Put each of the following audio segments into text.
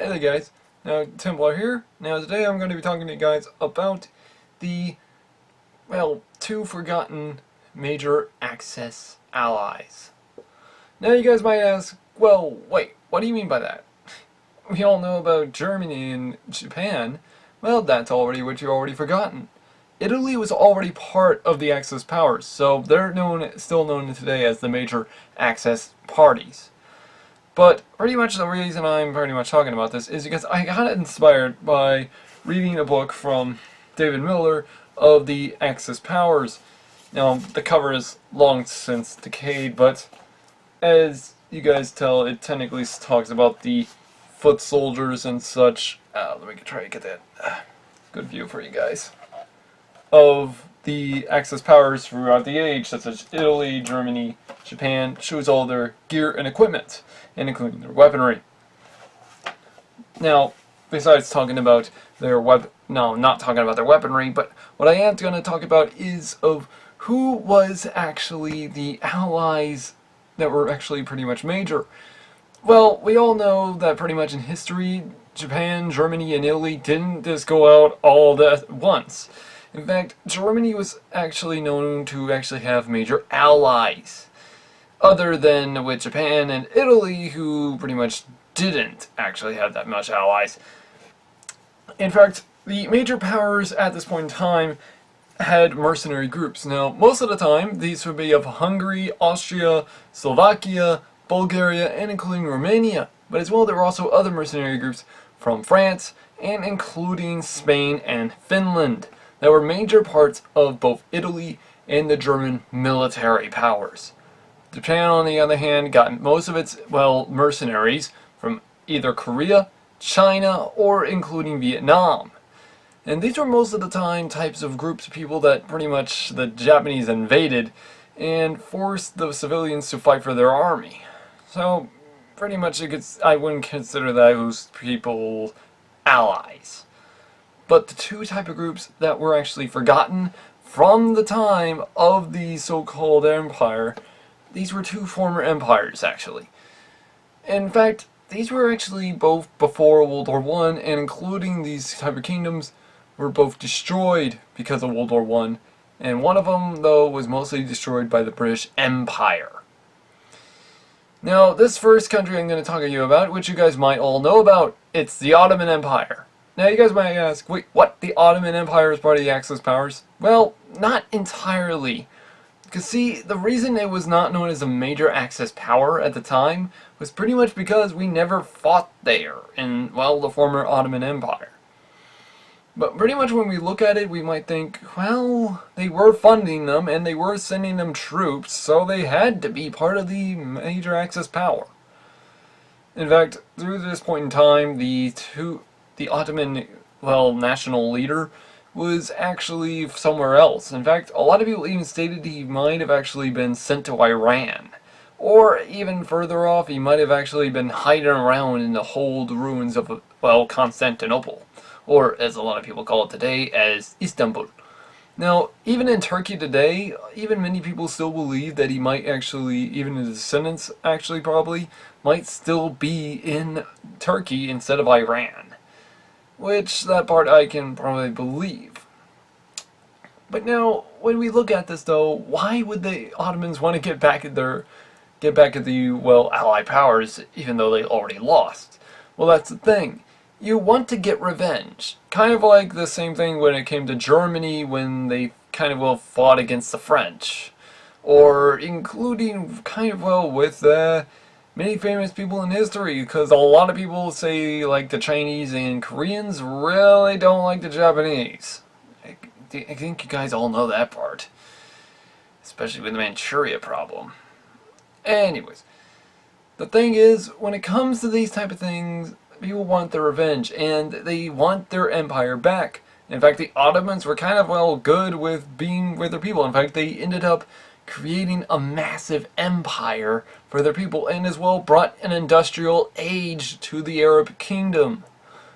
Hey there guys, now Templar here. Now today I'm going to be talking to you guys about the, two forgotten major Axis allies. Now you guys might ask, well wait, what do you mean by that? We all know about Germany and Japan. Well, that's already what you've already forgotten. Italy was already part of the Axis powers, so they're still known today as the major Axis parties. But pretty much the reason I'm pretty much talking about this is because I got inspired by reading a book from David Miller of the Axis powers. Now, the cover is long since decayed, but as you guys tell, it technically talks about the foot soldiers and such. Let me try to get that good view for you guys. Of the Axis powers throughout the age, such as Italy, Germany, Japan, shows all their gear and equipment, and including their weaponry. Now, besides talking about their not talking about their weaponry, but what I am going to talk about is of who was actually the allies that were actually pretty much major. Well, we all know that pretty much in history, Japan, Germany, and Italy didn't just go out all at once. In fact, Germany was actually known to actually have major allies, other than with Japan and Italy, who pretty much didn't actually have that much allies. In fact, the major powers at this point in time had mercenary groups. Now, most of the time, these would be of Hungary, Austria, Slovakia, Bulgaria, and including Romania. But as well, there were also other mercenary groups from France, and including Spain and Finland, that were major parts of both Italy and the German military powers. Japan, on the other hand, got most of its, mercenaries from either Korea, China, or including Vietnam. And these were most of the time types of groups of people that pretty much the Japanese invaded and forced the civilians to fight for their army. So, pretty much I wouldn't consider those people allies. But the two type of groups that were actually forgotten from the time of the so-called empire, these were two former empires, actually. In fact, these were actually both before World War I, and including these type of kingdoms, were both destroyed because of World War I, and one of them, though, was mostly destroyed by the British Empire. Now, this first country I'm going to talk to you about, which you guys might all know about, it's the Ottoman Empire. Now, you guys might ask, wait, what? The Ottoman Empire is part of the Axis powers? Well, not entirely. Because, see, the reason it was not known as a major Axis power at the time was pretty much because we never fought there in, the former Ottoman Empire. But pretty much when we look at it, we might think, well, they were funding them and they were sending them troops, so they had to be part of the major Axis power. In fact, through this point in time, the Ottoman, national leader was actually somewhere else. In fact, a lot of people even stated he might have actually been sent to Iran. Or even further off, he might have actually been hiding around in the hold ruins of, Constantinople. Or, as a lot of people call it today, as Istanbul. Now, even in Turkey today, even many people still believe that he might actually, even his descendants actually probably, might still be in Turkey instead of Iran. Which, that part I can probably believe. But now, when we look at this though, why would the Ottomans want to get back at the, Allied powers, even though they already lost? Well, that's the thing. You want to get revenge. Kind of like the same thing when it came to Germany when they fought against the French. Or including with many famous people in history, because a lot of people say the Chinese and Koreans really don't like the Japanese. I think you guys all know that part. Especially with the Manchuria problem. Anyways, the thing is, when it comes to these type of things, people want their revenge, and they want their empire back. In fact, the Ottomans were good with being with their people. In fact, they ended up creating a massive empire for their people, and as well brought an industrial age to the Arab kingdom.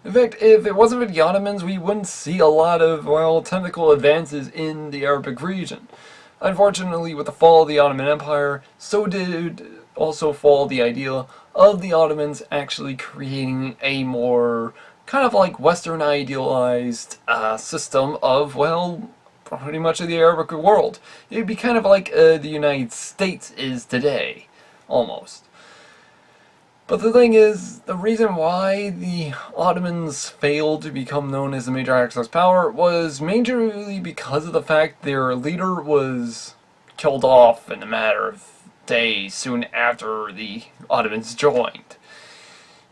In fact, if it wasn't for the Ottomans, we wouldn't see a lot of, technical advances in the Arabic region. Unfortunately, with the fall of the Ottoman Empire, so did also fall the idea of the Ottomans actually creating a more kind of like Western idealized system of, well, pretty much of the Arabic world. It would be kind of like the United States is today, almost. But the thing is, the reason why the Ottomans failed to become known as a major Axis power was majorly because of the fact their leader was killed off in a matter of days soon after the Ottomans joined.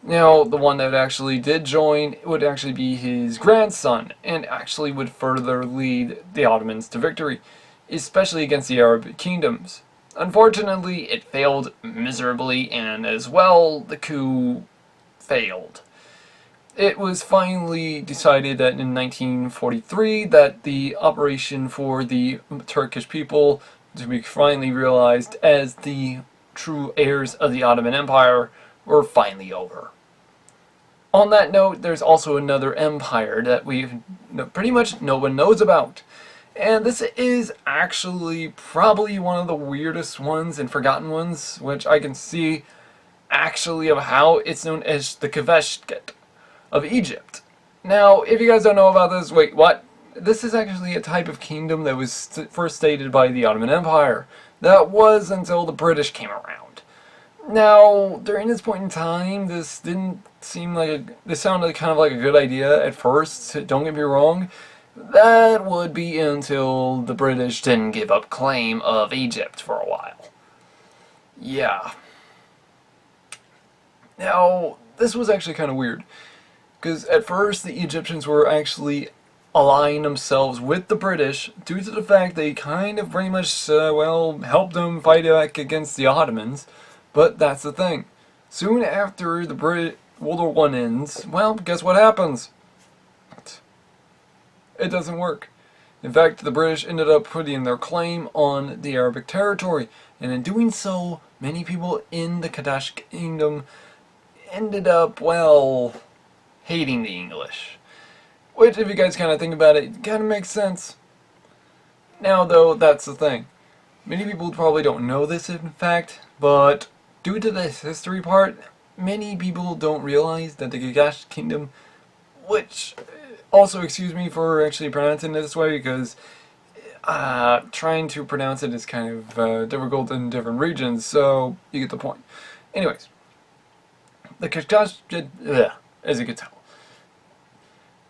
Now, the one that actually did join would actually be his grandson, and actually would further lead the Ottomans to victory, especially against the Arab kingdoms. Unfortunately, it failed miserably, and as well, the coup failed. It was finally decided that in 1943 that the operation for the Turkish people to be finally realized as the true heirs of the Ottoman Empire were finally over. On that note, there's also another empire that pretty much no one knows about. And this is actually probably one of the weirdest ones and forgotten ones, which I can see actually of how it's known as the Kavashket of Egypt. Now, if you guys don't know about this, wait, what? This is actually a type of kingdom that was first stated by the Ottoman Empire. That was until the British came around. Now, during this point in time, this didn't seem like this sounded kind of like a good idea at first, don't get me wrong. That would be until the British didn't give up claim of Egypt for a while. Yeah. Now, this was actually kind of weird, because at first the Egyptians were actually aligning themselves with the British due to the fact they kind of pretty much, well, helped them fight back against the Ottomans. But that's the thing. Soon after the World War I ends, well, guess what happens? It doesn't work. In fact, the British ended up putting their claim on the Arabic territory, and in doing so, many people in the Kadash Kingdom ended up, well, hating the English. Which, if you guys kind of think about it, kind of makes sense. Now, though, that's the thing. Many people probably don't know this, in fact, but due to this history part, many people don't realize that the Kadash Kingdom, which... Also, excuse me for actually pronouncing it this way, because trying to pronounce it is kind of difficult in different regions, so you get the point. Anyways, the Kashgash, as you can tell,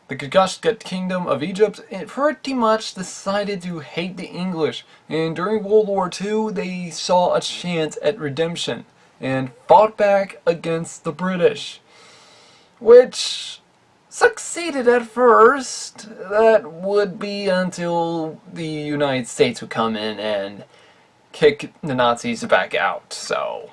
the Kashgash Kingdom of Egypt, it pretty much decided to hate the English, and during World War II, they saw a chance at redemption, and fought back against the British, which... succeeded at first. That would be until the United States would come in and kick the Nazis back out, so...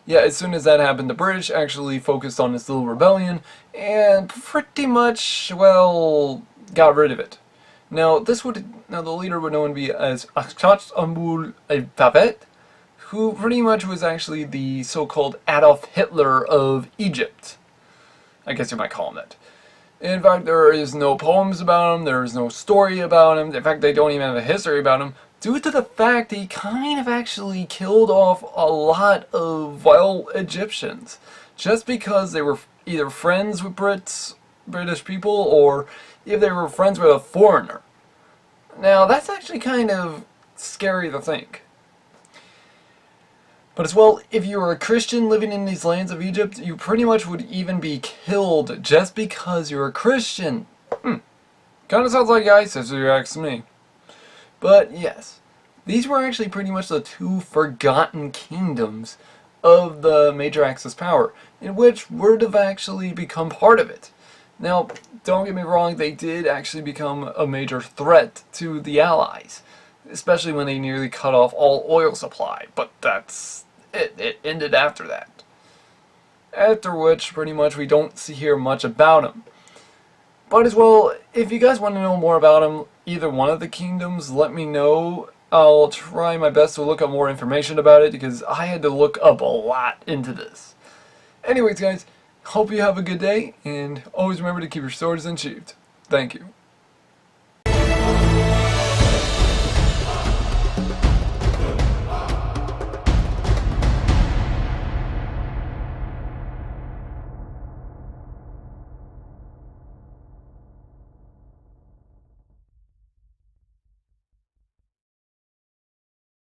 yeah, as soon as that happened, the British actually focused on this little rebellion, and pretty much, well, got rid of it. Now, the leader would known to be as Akhtach Ambul Babet, who pretty much was actually the so-called Adolf Hitler of Egypt. I guess you might call him that. In fact, there is no poems about him, there is no story about him, in fact, they don't even have a history about him, due to the fact he kind of actually killed off a lot of, well, Egyptians. Just because they were either friends with British people, or if they were friends with a foreigner. Now, that's actually kind of scary to think. But as well, if you were a Christian living in these lands of Egypt, you pretty much would even be killed just because you're a Christian. Kind of sounds like ISIS if you ask me. But yes, these were actually pretty much the two forgotten kingdoms of the major Axis power, in which would have actually become part of it. Now, don't get me wrong, they did actually become a major threat to the Allies, especially when they nearly cut off all oil supply, but that's it. It ended after that. After which, pretty much, we don't hear much about them. But as well, if you guys want to know more about them, either one of the kingdoms, let me know. I'll try my best to look up more information about it, because I had to look up a lot into this. Anyways, guys, hope you have a good day, and always remember to keep your swords unsheathed. Thank you.